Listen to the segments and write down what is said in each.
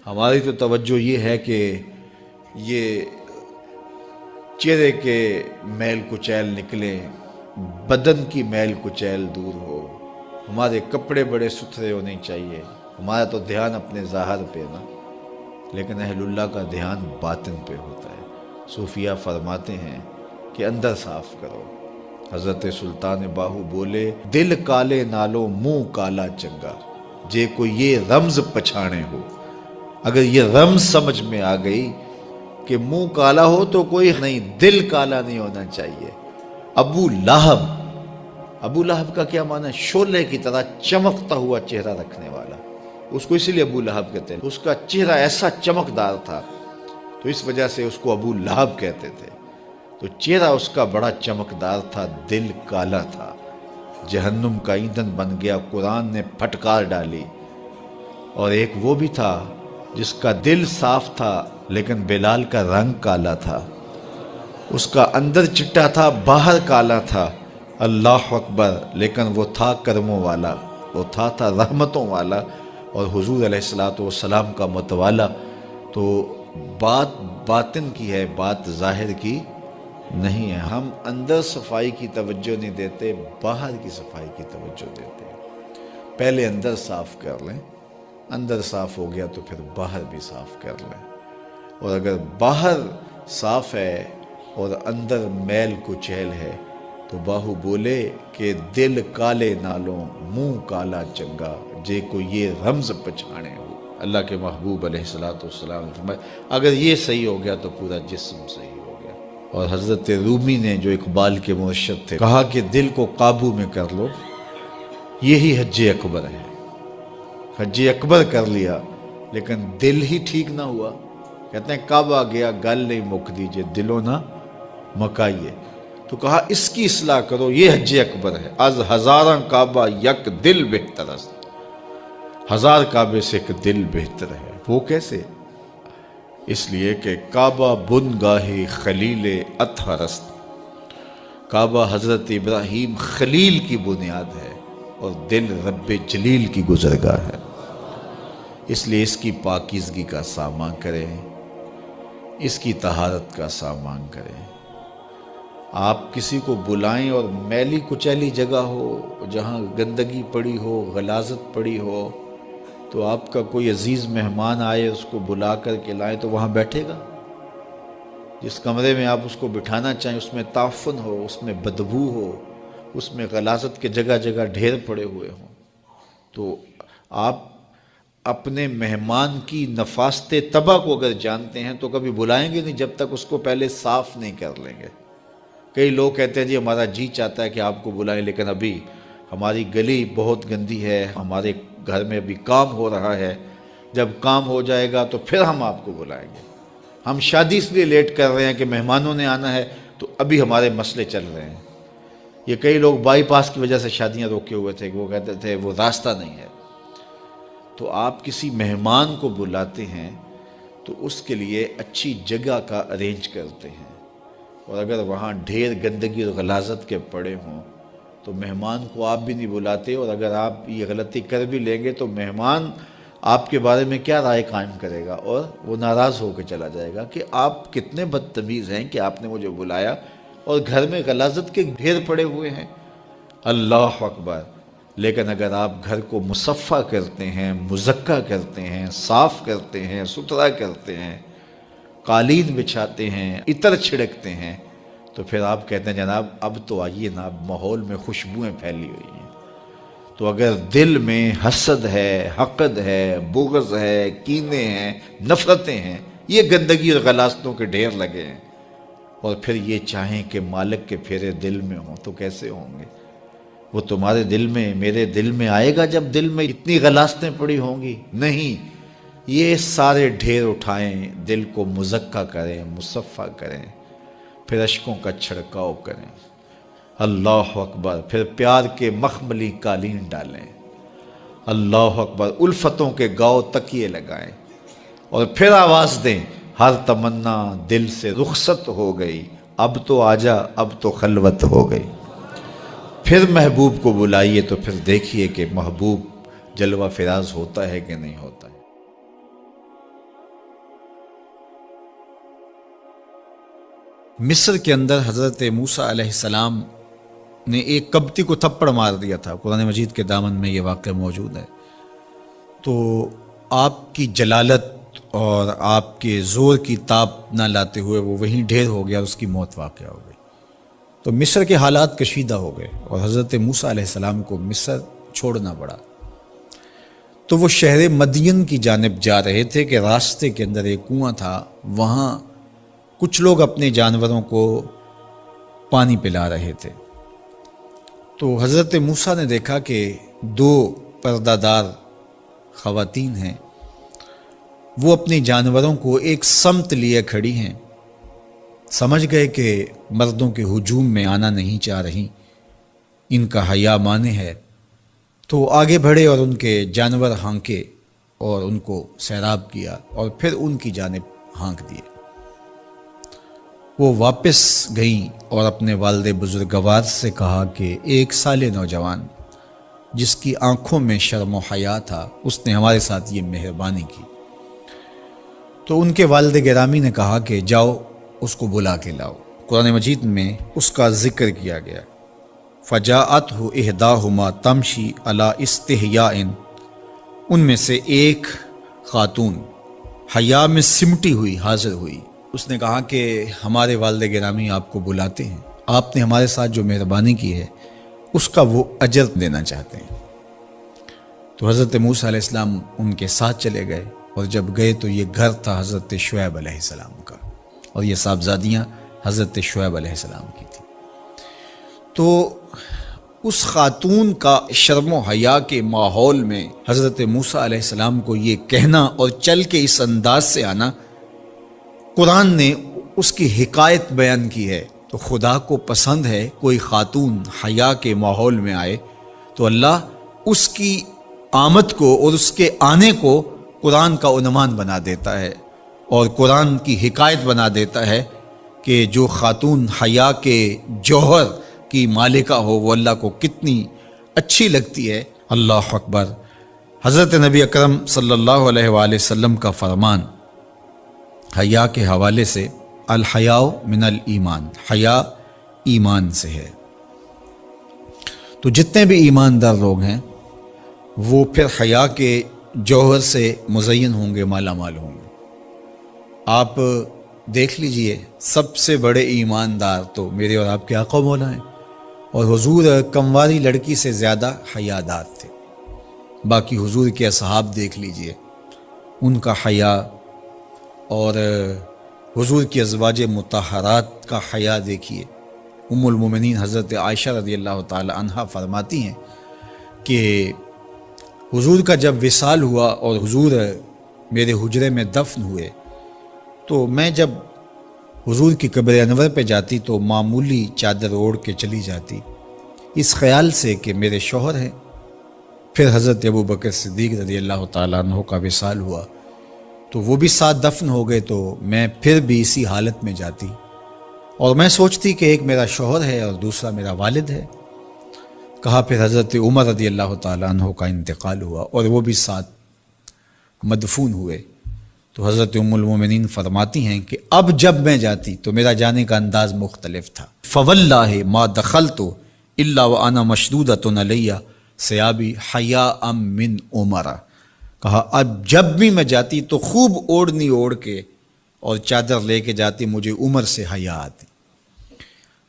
ہماری تو توجہ یہ ہے کہ یہ چہرے کے میل کچیل نکلیں، بدن کی میل کچیل دور ہو، ہمارے کپڑے بڑے ستھرے ہونے چاہیے، ہمارا تو دھیان اپنے ظاہر پہ نا، لیکن اہل اللہ کا دھیان باطن پہ ہوتا ہے۔ صوفیہ فرماتے ہیں کہ اندر صاف کرو۔ حضرت سلطان باہو بولے، دل کالے نالو منہ کالا چنگا، جے کوئی یہ رمز پچھانے ہو۔ اگر یہ رمز سمجھ میں آ گئی کہ منہ کالا ہو تو کوئی نہیں، دل کالا نہیں ہونا چاہیے۔ ابو لہب کا کیا معنی ہے؟ شعلے کی طرح چمکتا ہوا چہرہ رکھنے والا، اس کو اسی لیے ابو لہب کہتے ہیں، اس کا چہرہ ایسا چمکدار تھا تو اس وجہ سے اس کو ابو لہب کہتے تھے۔ تو چہرہ اس کا بڑا چمکدار تھا، دل کالا تھا، جہنم کا ایندھن بن گیا، قرآن نے پھٹکار ڈالی۔ اور ایک وہ بھی تھا جس کا دل صاف تھا لیکن بلال کا رنگ کالا تھا، اس کا اندر چٹا تھا باہر کالا تھا، اللہ اکبر، لیکن وہ تھا کرموں والا، وہ تھا رحمتوں والا اور حضور علیہ السلام کا متوالا۔ تو بات باطن کی ہے، بات ظاہر کی نہیں ہے۔ ہم اندر صفائی کی توجہ نہیں دیتے، باہر کی صفائی کی توجہ دیتے ہیں۔ پہلے اندر صاف کر لیں، اندر صاف ہو گیا تو پھر باہر بھی صاف کر لیں۔ اور اگر باہر صاف ہے اور اندر میل کچیل ہے تو باہو بولے کہ دل کالے نالوں منہ کالا چنگا، جے کو یہ رمز پچھانے ہو۔ اللہ کے محبوب علیہ السلام نے فرمایا اگر یہ صحیح ہو گیا تو پورا جسم صحیح ہو گیا۔ اور حضرت رومی نے جو اقبال کے مرشد تھے کہا کہ دل کو قابو میں کر لو، یہی حج اکبر ہے۔ حج اکبر کر لیا لیکن دل ہی ٹھیک نہ ہوا، کہتے ہیں کعبہ گیا گل نہیں مک دیجئے، دلوں نہ مکائیے۔ تو کہا اس کی اصلاح کرو، یہ حج اکبر ہے۔ از ہزاراں کعبہ یک دل بہتر است، ہزار کعبے سے ایک دل بہتر ہے۔ وہ کیسے؟ اس لیے کہ کعبہ بن گاہ خلیل اطہر است، کعبہ حضرت ابراہیم خلیل کی بنیاد ہے اور دل رب جلیل کی گزرگاہ ہے۔ اس لیے اس کی پاکیزگی کا سامان کریں، اس کی طہارت کا سامان کریں۔ آپ کسی کو بلائیں اور میلی کچیلی جگہ ہو، جہاں گندگی پڑی ہو، غلاظت پڑی ہو، تو آپ کا کوئی عزیز مہمان آئے اس کو بلا کر کے لائیں تو وہاں بیٹھے گا؟ جس کمرے میں آپ اس کو بٹھانا چاہیں اس میں تعفن ہو، اس میں بدبو ہو، اس میں غلاظت کے جگہ جگہ ڈھیر پڑے ہوئے ہوں، تو آپ اپنے مہمان کی نفاست طبع کو اگر جانتے ہیں تو کبھی بلائیں گے نہیں جب تک اس کو پہلے صاف نہیں کر لیں گے۔ کئی لوگ کہتے ہیں جی ہمارا جی چاہتا ہے کہ آپ کو بلائیں لیکن ابھی ہماری گلی بہت گندی ہے، ہمارے گھر میں ابھی کام ہو رہا ہے، جب کام ہو جائے گا تو پھر ہم آپ کو بلائیں گے۔ ہم شادی اس لیے لیٹ کر رہے ہیں کہ مہمانوں نے آنا ہے تو ابھی ہمارے مسئلے چل رہے ہیں۔ یہ کئی لوگ بائی پاس کی وجہ سے شادیاں روکے ہوئے تھے کہ وہ کہتے تھے وہ راستہ نہیں ہے۔ تو آپ کسی مہمان کو بلاتے ہیں تو اس کے لیے اچھی جگہ کا ارینج کرتے ہیں، اور اگر وہاں ڈھیر گندگی اور غلاظت کے پڑے ہوں تو مہمان کو آپ بھی نہیں بلاتے، اور اگر آپ یہ غلطی کر بھی لیں گے تو مہمان آپ کے بارے میں کیا رائے قائم کرے گا، اور وہ ناراض ہو کے چلا جائے گا کہ آپ کتنے بدتمیز ہیں کہ آپ نے مجھے بلایا اور گھر میں غلاظت کے ڈھیر پڑے ہوئے ہیں۔ اللہ اکبر! لیکن اگر آپ گھر کو مصفح کرتے ہیں، مزکہ کرتے ہیں، صاف کرتے ہیں، ستھرا کرتے ہیں، قالین بچھاتے ہیں، عطر چھڑکتے ہیں، تو پھر آپ کہتے ہیں جناب اب تو آئیے نا، اب ماحول میں خوشبوئیں پھیلی ہوئی ہیں۔ تو اگر دل میں حسد ہے، حقد ہے، بغض ہے، کینے ہیں، نفرتیں ہیں، یہ گندگی اور غلاظتوں کے ڈھیر لگے ہیں، اور پھر یہ چاہیں کہ مالک کے پھیرے دل میں ہوں تو کیسے ہوں گے؟ وہ تمہارے دل میں، میرے دل میں آئے گا جب دل میں اتنی غلاظتیں پڑی ہوں گی؟ نہیں، یہ سارے ڈھیر اٹھائیں، دل کو مزکہ کریں، مصفح کریں، پھر اشکوں کا چھڑکاؤ کریں۔ اللہ اکبر! پھر پیار کے مخملی قالین ڈالیں، اللہ اکبر! الفتوں کے گاؤ تکیے لگائیں، اور پھر آواز دیں، ہر تمنا دل سے رخصت ہو گئی، اب تو آجا، اب تو خلوت ہو گئی۔ پھر محبوب کو بلائیے تو پھر دیکھیے کہ محبوب جلوہ فراز ہوتا ہے کہ نہیں ہوتا ہے۔ مصر کے اندر حضرت موسیٰ علیہ السلام نے ایک کبتی کو تھپڑ مار دیا تھا، قرآن مجید کے دامن میں یہ واقعہ موجود ہے۔ تو آپ کی جلالت اور آپ کے زور کی تاب نہ لاتے ہوئے وہ وہیں ڈھیر ہو گیا، اس کی موت واقع ہو گئی۔ تو مصر کے حالات کشیدہ ہو گئے اور حضرت موسیٰ علیہ السلام کو مصر چھوڑنا پڑا۔ تو وہ شہر مدین کی جانب جا رہے تھے کہ راستے کے اندر ایک کنواں تھا، وہاں کچھ لوگ اپنے جانوروں کو پانی پلا رہے تھے۔ تو حضرت موسیٰ نے دیکھا کہ دو پردہ دار خواتین ہیں، وہ اپنے جانوروں کو ایک سمت لیے کھڑی ہیں۔ سمجھ گئے کہ مردوں کے ہجوم میں آنا نہیں چاہ رہی، ان کا حیا مانے ہے۔ تو آگے بڑھے اور ان کے جانور ہانکے اور ان کو سیراب کیا اور پھر ان کی جانب ہانک دیے۔ وہ واپس گئیں اور اپنے والد بزرگوار سے کہا کہ ایک سال نوجوان جس کی آنکھوں میں شرم و حیا تھا، اس نے ہمارے ساتھ یہ مہربانی کی۔ تو ان کے والد گرامی نے کہا کہ جاؤ اس کو بلا کے لاؤ۔ قرآن مجید میں اس کا ذکر کیا گیا، فجاءتہ احداہما تمشی علی استحیاء، ان میں سے ایک خاتون حیا میں سمٹی ہوئی حاضر ہوئی۔ اس نے کہا کہ ہمارے والد گرامی آپ کو بلاتے ہیں، آپ نے ہمارے ساتھ جو مہربانی کی ہے اس کا وہ اجر دینا چاہتے ہیں۔ تو حضرت موسیٰ علیہ السلام ان کے ساتھ چلے گئے، اور جب گئے تو یہ گھر تھا حضرت شعیب علیہ السلام کا، اور یہ صاحبزادیاں حضرت شعیب علیہ السلام کی تھیں۔ تو اس خاتون کا شرم و حیا کے ماحول میں حضرت موسیٰ علیہ السلام کو یہ کہنا اور چل کے اس انداز سے آنا، قرآن نے اس کی حکایت بیان کی ہے۔ تو خدا کو پسند ہے کوئی خاتون حیا کے ماحول میں آئے تو اللہ اس کی آمد کو اور اس کے آنے کو قرآن کا عنوان بنا دیتا ہے اور قرآن کی حکایت بنا دیتا ہے کہ جو خاتون حیا کے جوہر کی مالکہ ہو وہ اللہ کو کتنی اچھی لگتی ہے۔ اللہ اکبر۔ حضرت نبی اکرم صلی اللہ علیہ وآلہ وسلم کا فرمان حیا کے حوالے سے، الحیاء من الایمان، حیا ایمان سے ہے۔ تو جتنے بھی ایماندار لوگ ہیں وہ پھر حیا کے جوہر سے مزین ہوں گے، مالا مال ہوں گے۔ آپ دیکھ لیجئے سب سے بڑے ایماندار تو میرے اور آپ کے آقا مولا ہیں، اور حضور کمواری لڑکی سے زیادہ حیادار تھے۔ باقی حضور کے اصحاب دیکھ لیجئے، ان کا حیا، اور حضور کی ازواج مطہرات کا حیا دیکھیے۔ ام المومنین حضرت عائشہ رضی اللہ تعالی عنہا فرماتی ہیں کہ حضور کا جب وصال ہوا اور حضور میرے حجرے میں دفن ہوئے تو میں جب حضور کی قبر انور پہ جاتی تو معمولی چادر اوڑھ کے چلی جاتی، اس خیال سے کہ میرے شوہر ہیں۔ پھر حضرت ابو بکر صدیق رضی اللہ تعالیٰ عنہ کا وصال ہوا تو وہ بھی ساتھ دفن ہو گئے، تو میں پھر بھی اسی حالت میں جاتی اور میں سوچتی کہ ایک میرا شوہر ہے اور دوسرا میرا والد ہے۔ کہا پھر حضرت عمر رضی اللہ تعالیٰ عنہ کا انتقال ہوا اور وہ بھی ساتھ مدفون ہوئے۔ تو حضرت ام المومنین فرماتی ہیں کہ اب جب میں جاتی تو میرا جانے کا انداز مختلف تھا۔ فواللہ ما دخلت الا وانا مشدودۃ علی ثیابی حیاء من عمر۔ کہا اب جب بھی میں جاتی تو خوب اوڑھنی اوڑھ کے اور چادر لے کے جاتی، مجھے عمر سے حیا آتی۔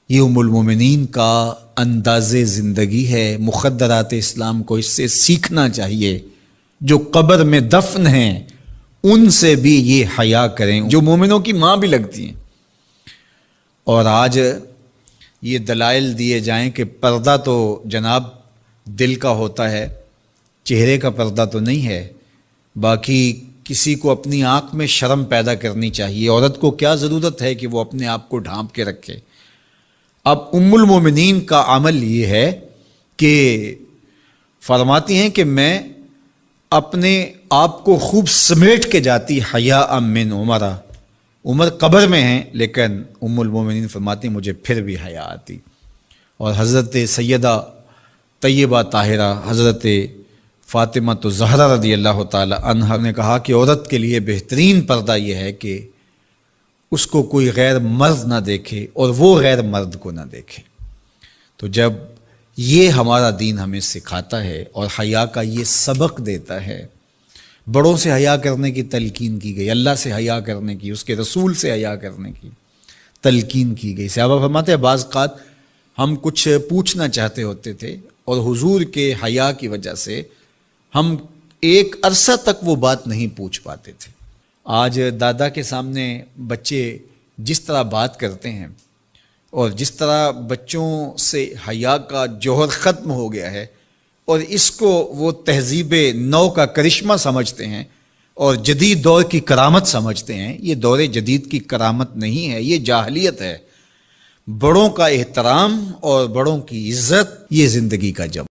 یہ ام المومنین کا انداز زندگی ہے۔ مخدرات اسلام کو اس سے سیکھنا چاہیے۔ جو قبر میں دفن ہیں ان سے بھی یہ حیا کریں، جو مومنوں کی ماں بھی لگتی ہیں۔ اور آج یہ دلائل دیے جائیں کہ پردہ تو جناب دل کا ہوتا ہے، چہرے کا پردہ تو نہیں ہے۔ باقی کسی کو اپنی آنکھ میں شرم پیدا کرنی چاہیے۔ عورت کو کیا ضرورت ہے کہ وہ اپنے آپ کو ڈھانپ کے رکھے؟ اب ام المومنین کا عمل یہ ہے کہ فرماتی ہیں کہ میں اپنے آپ کو خوب سمیٹ کے جاتی حیاء من عمر۔ عمر قبر میں ہیں لیکن ام المومنین فرماتی ہیں مجھے پھر بھی حیا آتی۔ اور حضرت سیدہ طیبہ طاہرہ حضرت فاطمہ الزہرا رضی اللہ تعالی عنہا نے کہا کہ عورت کے لیے بہترین پردہ یہ ہے کہ اس کو کوئی غیر مرد نہ دیکھے اور وہ غیر مرد کو نہ دیکھے۔ تو جب یہ ہمارا دین ہمیں سکھاتا ہے اور حیا کا یہ سبق دیتا ہے، بڑوں سے حیا کرنے کی تلقین کی گئی، اللہ سے حیا کرنے کی، اس کے رسول سے حیا کرنے کی تلقین کی گئی۔ صحابہ فرماتے ہیں بعض اوقات ہم کچھ پوچھنا چاہتے ہوتے تھے اور حضور کے حیا کی وجہ سے ہم ایک عرصہ تک وہ بات نہیں پوچھ پاتے تھے۔ آج دادا کے سامنے بچے جس طرح بات کرتے ہیں اور جس طرح بچوں سے حیا کا جوہر ختم ہو گیا ہے اور اس کو وہ تہذیب نو کا کرشمہ سمجھتے ہیں اور جدید دور کی کرامت سمجھتے ہیں، یہ دور جدید کی کرامت نہیں ہے، یہ جاہلیت ہے۔ بڑوں کا احترام اور بڑوں کی عزت یہ زندگی کا جم